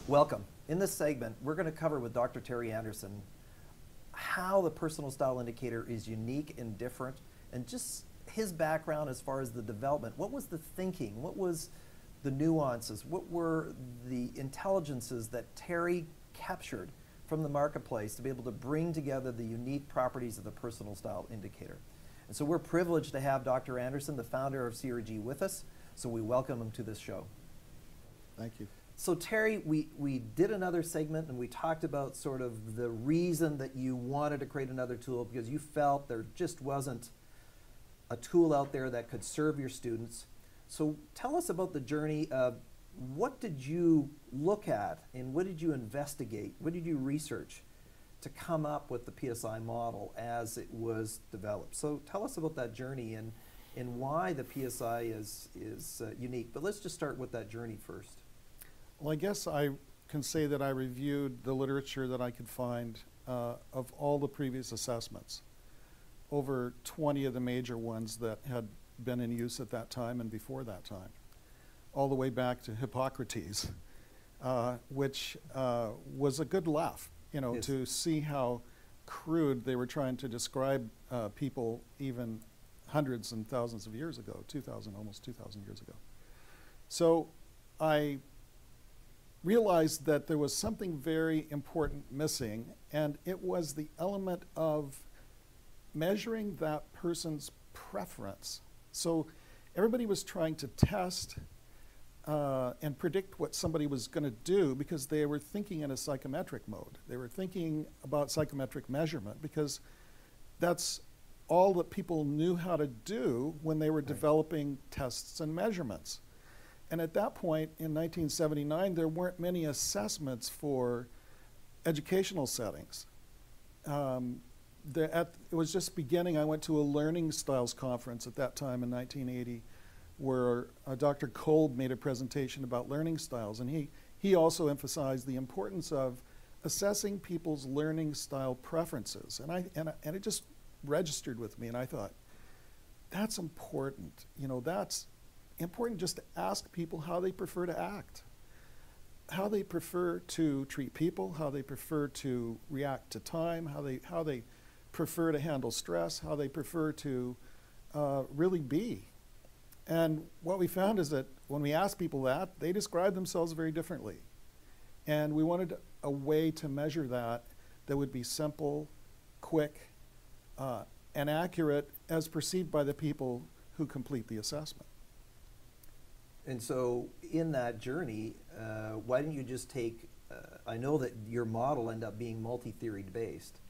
Welcome. In this segment, we're going to cover with Dr. Terry Anderson how the personal style indicator is unique and different, and just his background as far as the development. What was the thinking? What was the nuances? What were the intelligences that Terry captured from the marketplace to be able to bring together the unique properties of the personal style indicator? And so we're privileged to have Dr. Anderson, the founder of CRG, with us. So we welcome him to this show. Thank you. So Terry, we did another segment and we talked about sort of the reason that you wanted to create another tool, because you felt there just wasn't a tool out there that could serve your students. So tell us about the journey of what did you look at and what did you investigate, what did you research to come up with the PSI model as it was developed. So tell us about that journey and why the PSI is unique. But let's just start with that journey first. Well, I guess I can say that I reviewed the literature that I could find of all the previous assessments, over 20 of the major ones that had been in use at that time and before that time, all the way back to Hippocrates, which was a good laugh, you know, yes, to see how crude they were trying to describe people even hundreds and thousands of years ago, almost 2,000 years ago. So I realized that there was something very important missing, and it was the element of measuring that person's preference. So everybody was trying to test and predict what somebody was going to do because they were thinking in a psychometric mode. They were thinking about psychometric measurement because that's all that people knew how to do when they were developing tests and measurements. And at that point, in 1979, there weren't many assessments for educational settings. It was just beginning. I went to a learning styles conference at that time in 1980, where Dr. Kolb made a presentation about learning styles, and he also emphasized the importance of assessing people's learning style preferences. And it just registered with me, and I thought, that's important. You know, that's important just to ask people how they prefer to act, how they prefer to treat people, how they prefer to react to time, how they prefer to handle stress, how they prefer to really be. And what we found is that when we asked people that, they describe themselves very differently. And we wanted a way to measure that would be simple, quick, and accurate as perceived by the people who complete the assessment. And so in that journey, why didn't you just take, I know that your model ended up being multi-theory based.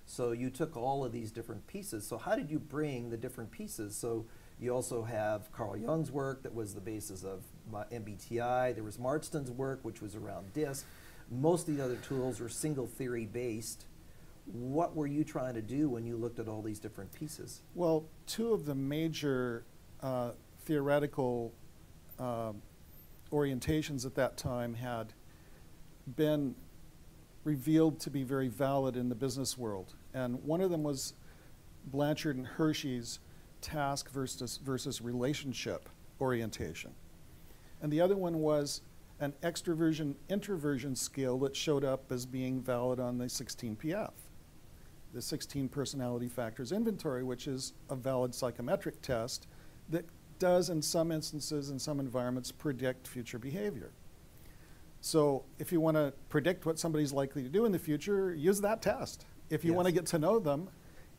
So you took all of these different pieces. So how did you bring the different pieces? So you also have Carl Jung's work that was the basis of MBTI. There was Marston's work, which was around DISC. Most of the other tools were single theory based. What were you trying to do when you looked at all these different pieces? Well, two of the major theoretical orientations at that time had been revealed to be very valid in the business world. And one of them was Blanchard and Hershey's task versus relationship orientation. And the other one was an extroversion-introversion scale that showed up as being valid on the 16PF, the 16 Personality Factors Inventory, which is a valid psychometric test that does, in some instances, in some environments, predict future behavior. So if you want to predict what somebody's likely to do in the future, use that test. If you want to get to know them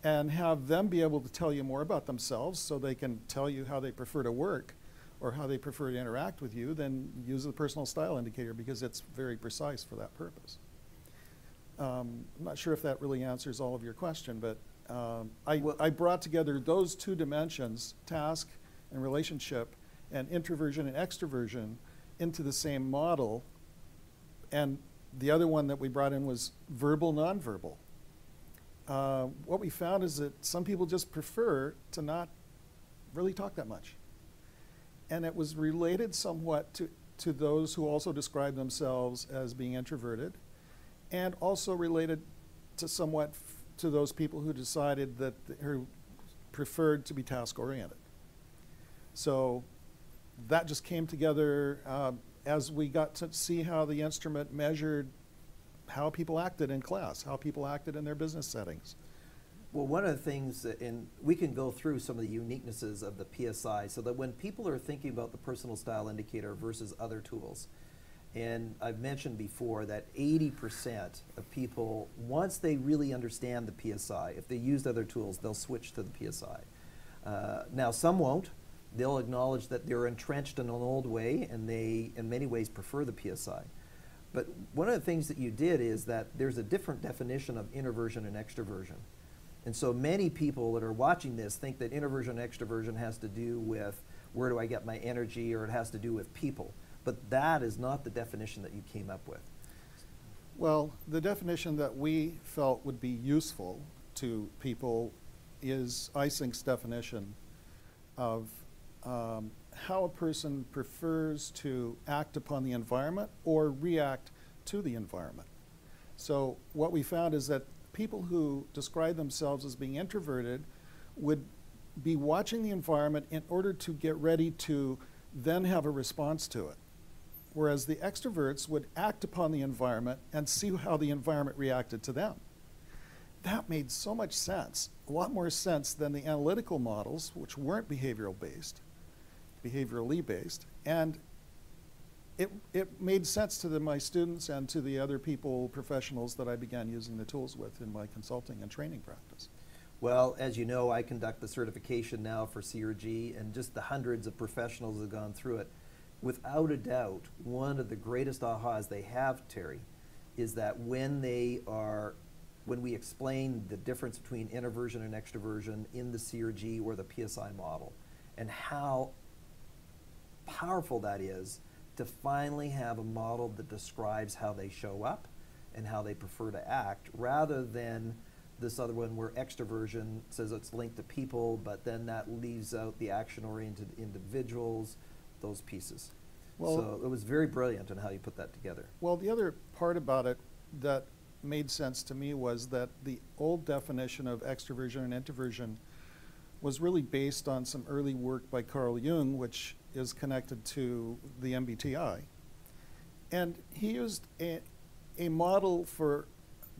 and have them be able to tell you more about themselves so they can tell you how they prefer to work or how they prefer to interact with you, then use the personal style indicator because it's very precise for that purpose. I'm not sure if that really answers all of your question, but I brought together those two dimensions, task and relationship, and introversion and extroversion, into the same model. And the other one that we brought in was verbal, nonverbal. What we found is that some people just prefer to not really talk that much. And it was related somewhat to those who also describe themselves as being introverted, and also related to somewhat to those people who decided that who preferred to be task-oriented. So that just came together as we got to see how the instrument measured how people acted in class, how people acted in their business settings. Well, one of the things, and we can go through some of the uniquenesses of the PSI, so that when people are thinking about the personal style indicator versus other tools, and I've mentioned before that 80% of people, once they really understand the PSI, if they used other tools, they'll switch to the PSI. Now, some won't. They'll acknowledge that they're entrenched in an old way, and they, in many ways, prefer the PSI. But one of the things that you did is that there's a different definition of introversion and extroversion. And so many people that are watching this think that introversion and extroversion has to do with where do I get my energy, or it has to do with people. But that is not the definition that you came up with. Well, the definition that we felt would be useful to people is Eysink's definition of how a person prefers to act upon the environment or react to the environment. So what we found is that people who describe themselves as being introverted would be watching the environment in order to get ready to then have a response to it. Whereas the extroverts would act upon the environment and see how the environment reacted to them. That made so much sense, a lot more sense than the analytical models, which weren't behaviourally based, and it made sense to my students and to the other people, professionals that I began using the tools with in my consulting and training practice. Well, as you know, I conduct the certification now for CRG, and just the hundreds of professionals that have gone through it. Without a doubt, one of the greatest ahas they have, Terry, is that when we explain the difference between introversion and extroversion in the CRG or the PSI model, and how powerful that is to finally have a model that describes how they show up and how they prefer to act, rather than this other one where extroversion says it's linked to people, but then that leaves out the action-oriented individuals, those pieces. Well, so it was very brilliant in how you put that together. Well, the other part about it that made sense to me was that the old definition of extroversion and introversion was really based on some early work by Carl Jung, which is connected to the MBTI. And he used a model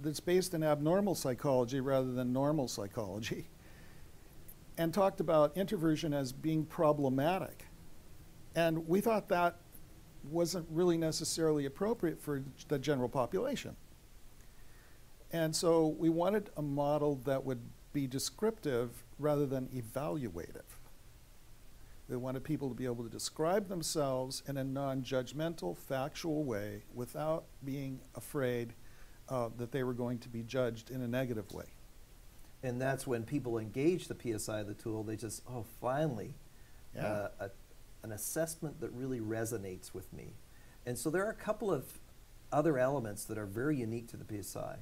that's based in abnormal psychology rather than normal psychology, and talked about introversion as being problematic. And we thought that wasn't really necessarily appropriate for the general population. And so we wanted a model that would be descriptive rather than evaluative. We wanted people to be able to describe themselves in a non-judgmental, factual way without being afraid that they were going to be judged in a negative way. And that's when people engage the PSI of the tool, they just, oh, finally, Yeah. An assessment that really resonates with me. And so there are a couple of other elements that are very unique to the PSI.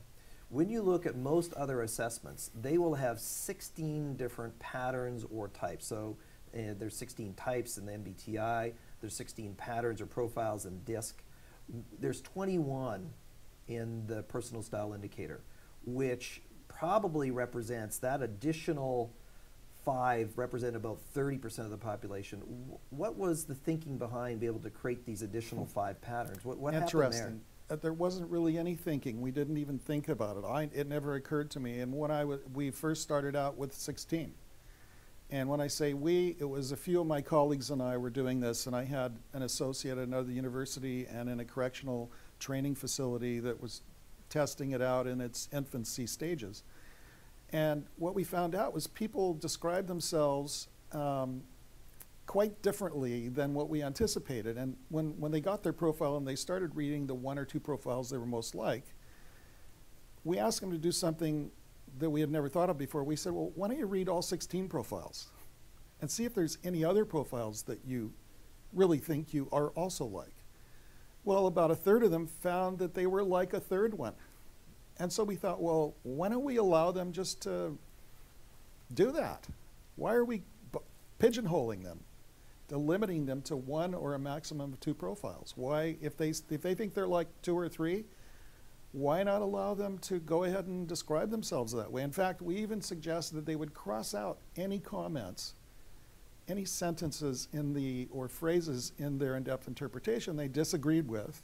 When you look at most other assessments, they will have 16 different patterns or types. So there's 16 types in the MBTI, there's 16 patterns or profiles in DISC. There's 21 in the personal style indicator, which probably represents that additional 5 represent about 30% of the population. What was the thinking behind being able to create these additional 5 patterns? What happened there? Interesting. There wasn't really any thinking. We didn't even think about it. It never occurred to me. And when we first started out with 16. And when I say we, it was a few of my colleagues and I were doing this, and I had an associate at another university and in a correctional training facility that was testing it out in its infancy stages. And what we found out was people described themselves quite differently than what we anticipated. And when they got their profile and they started reading the 1 or 2 profiles they were most like, we asked them to do something that we had never thought of before. We said, well, why don't you read all 16 profiles and see if there's any other profiles that you really think you are also like. Well, about a third of them found that they were like a third one. And so we thought, well, why don't we allow them just to do that? Why are we pigeonholing them, limiting them to 1 or a maximum of 2 profiles? Why, if they think they're like 2 or 3, why not allow them to go ahead and describe themselves that way? In fact, we even suggested that they would cross out any comments, any sentences or phrases in their in-depth interpretation they disagreed with,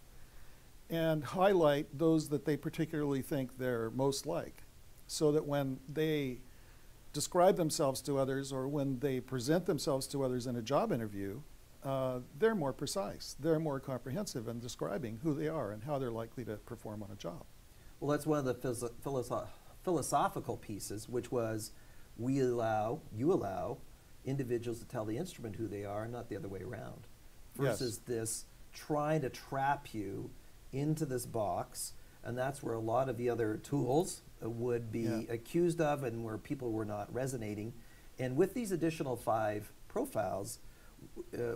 and highlight those that they particularly think they're most like, so that when they describe themselves to others or when they present themselves to others in a job interview, they're more precise. They're more comprehensive in describing who they are and how they're likely to perform on a job. Well, that's one of the philosophical pieces, which was you allow individuals to tell the instrument who they are, not the other way around, versus this trying to trap you into this box. And that's where a lot of the other tools would be accused of, and where people were not resonating. And with these additional 5 profiles,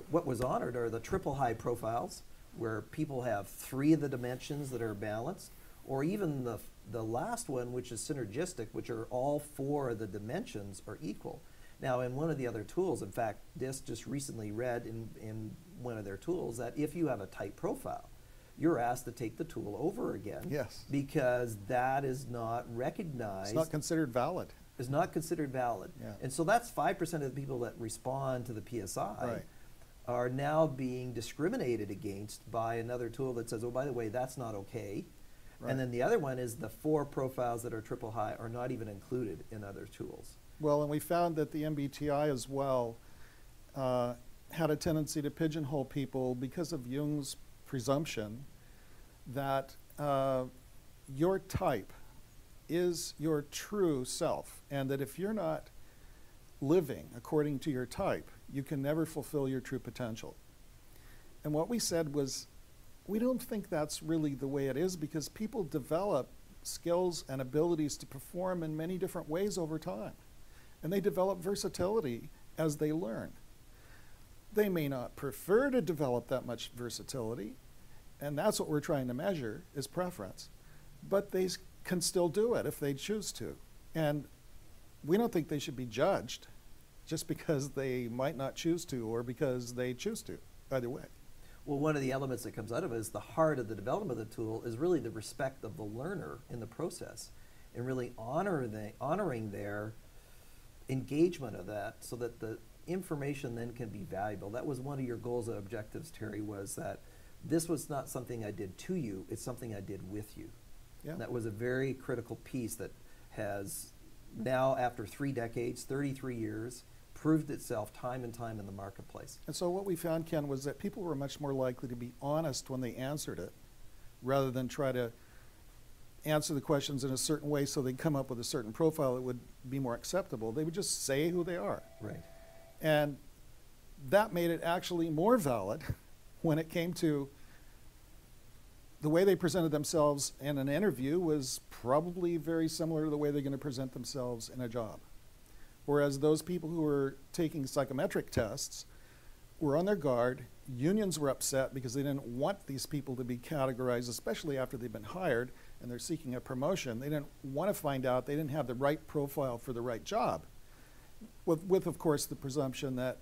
what was honored are the triple high profiles, where people have 3 of the dimensions that are balanced, or even the last one, which is synergistic, which are all 4 of the dimensions are equal. Now, in one of the other tools, in fact, DISC just recently read in one of their tools that if you have a type profile, you're asked to take the tool over again. Yes. Because that is not recognized. It's not considered valid. Is not considered valid. Yeah. And so that's 5% of the people that respond to the PSI are now being discriminated against by another tool that says, oh, by the way, that's not okay. Right. And then the other one is the 4 profiles that are triple high are not even included in other tools. Well, and we found that the MBTI as well had a tendency to pigeonhole people because of Jung's presumption that your type is your true self, and that if you're not living according to your type, you can never fulfill your true potential. And what we said was, we don't think that's really the way it is, because people develop skills and abilities to perform in many different ways over time. And they develop versatility as they learn. They may not prefer to develop that much versatility, and that's what we're trying to measure, is preference. But they can still do it if they choose to. And we don't think they should be judged just because they might not choose to or because they choose to, either way. Well, one of the elements that comes out of it is the heart of the development of the tool is really the respect of the learner in the process, and really honoring their engagement of that, so that the information then can be valuable. That was one of your goals and objectives, Terry, was that this was not something I did to you, it's something I did with you. Yeah. That was a very critical piece that has now, after 3 decades, 33 years, proved itself time and time in the marketplace. And so what we found, Ken, was that people were much more likely to be honest when they answered it, rather than try to answer the questions in a certain way so they'd come up with a certain profile that would be more acceptable. They would just say who they are. Right. And that made it actually more valid when it came to the way they presented themselves in an interview was probably very similar to the way they're going to present themselves in a job. Whereas those people who were taking psychometric tests were on their guard. Unions were upset because they didn't want these people to be categorized, especially after they've been hired and they're seeking a promotion. They didn't want to find out they didn't have the right profile for the right job. With of course, the presumption that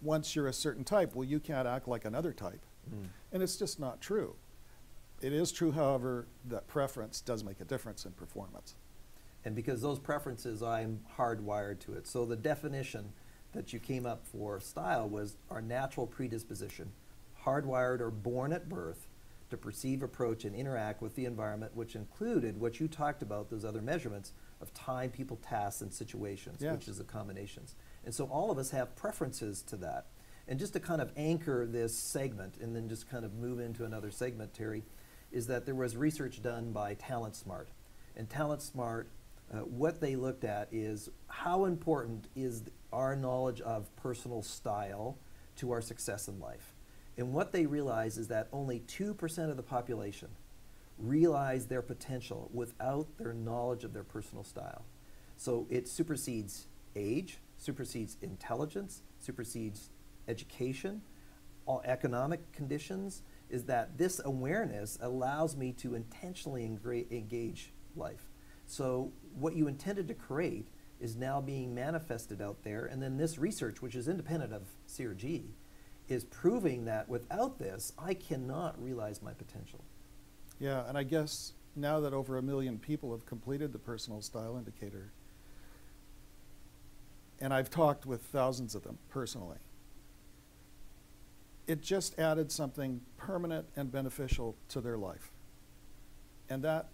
once you're a certain type, well, you can't act like another type. And it's just not true. It is true, however, that preference does make a difference in performance. And because those preferences, I'm hardwired to it. So the definition that you came up for style was our natural predisposition, hardwired or born at birth to perceive, approach, and interact with the environment, which included what you talked about, those other measurements of time, people, tasks, and situations, which is the combinations. And so all of us have preferences to that. And just to kind of anchor this segment and then just kind of move into another segment, Terry, is that there was research done by TalentSmart. And TalentSmart, what they looked at is how important is our knowledge of personal style to our success in life. And what they realized is that only 2% of the population realize their potential without their knowledge of their personal style. So it supersedes age, supersedes intelligence, supersedes education, all economic conditions, is that this awareness allows me to intentionally engage life. So what you intended to create is now being manifested out there, and then this research, which is independent of CRG, is proving that without this, I cannot realize my potential. Yeah, and I guess now that over 1 million people have completed the personal style indicator, and I've talked with thousands of them personally, it just added something permanent and beneficial to their life. And that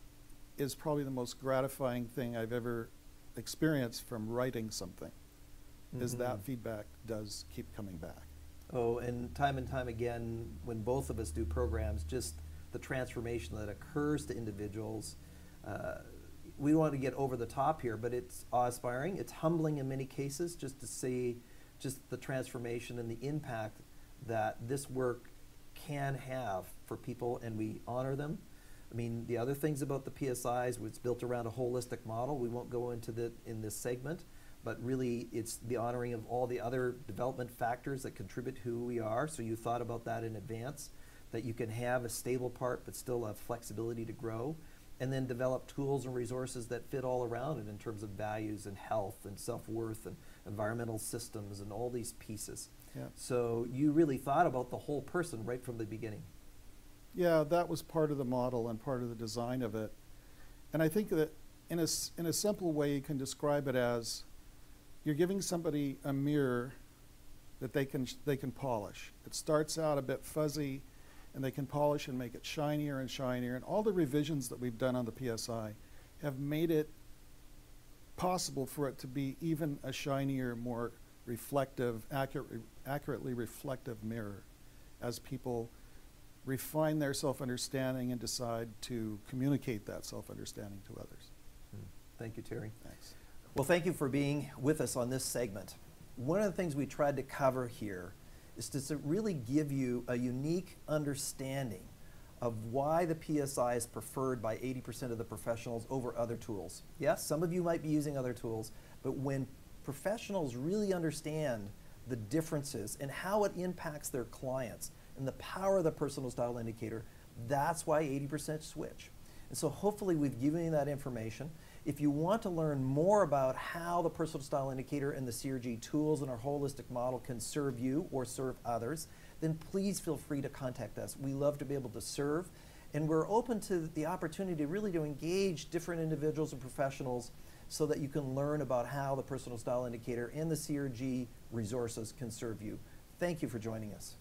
is probably the most gratifying thing I've ever experienced from writing something, is that feedback does keep coming back. Oh, and time again, when both of us do programs, just the transformation that occurs to individuals, we don't want to get over the top here, but it's awe-inspiring. It's humbling in many cases just to see just the transformation and the impact that this work can have for people, and we honor them. I mean, the other things about the PSIs, it's built around a holistic model. We won't go into that in this segment, but really it's the honoring of all the other development factors that contribute to who we are. So you thought about that in advance, that you can have a stable part but still have flexibility to grow, and then develop tools and resources that fit all around it in terms of values and health and self-worth and environmental systems and all these pieces. Yeah. So you really thought about the whole person right from the beginning. Yeah, that was part of the model and part of the design of it. And I think that in a simple way, you can describe it as you're giving somebody a mirror that they can polish. It starts out a bit fuzzy, and they can polish and make it shinier and shinier. And all the revisions that we've done on the PSI have made it possible for it to be even a shinier, more reflective, accurately reflective mirror as people refine their self-understanding and decide to communicate that self-understanding to others. Thank you, Terry. Thanks. Well, thank you for being with us on this segment. One of the things we tried to cover here is to really give you a unique understanding of why the PSI is preferred by 80% of the professionals over other tools. Yes, some of you might be using other tools, but when professionals really understand the differences and how it impacts their clients and the power of the personal style indicator, that's why 80% switch. And so hopefully we've given you that information. If you want to learn more about how the personal style indicator and the CRG tools and our holistic model can serve you or serve others, then please feel free to contact us. We love to be able to serve, and we're open to the opportunity really to engage different individuals and professionals so that you can learn about how the personal style indicator and the CRG resources can serve you. Thank you for joining us.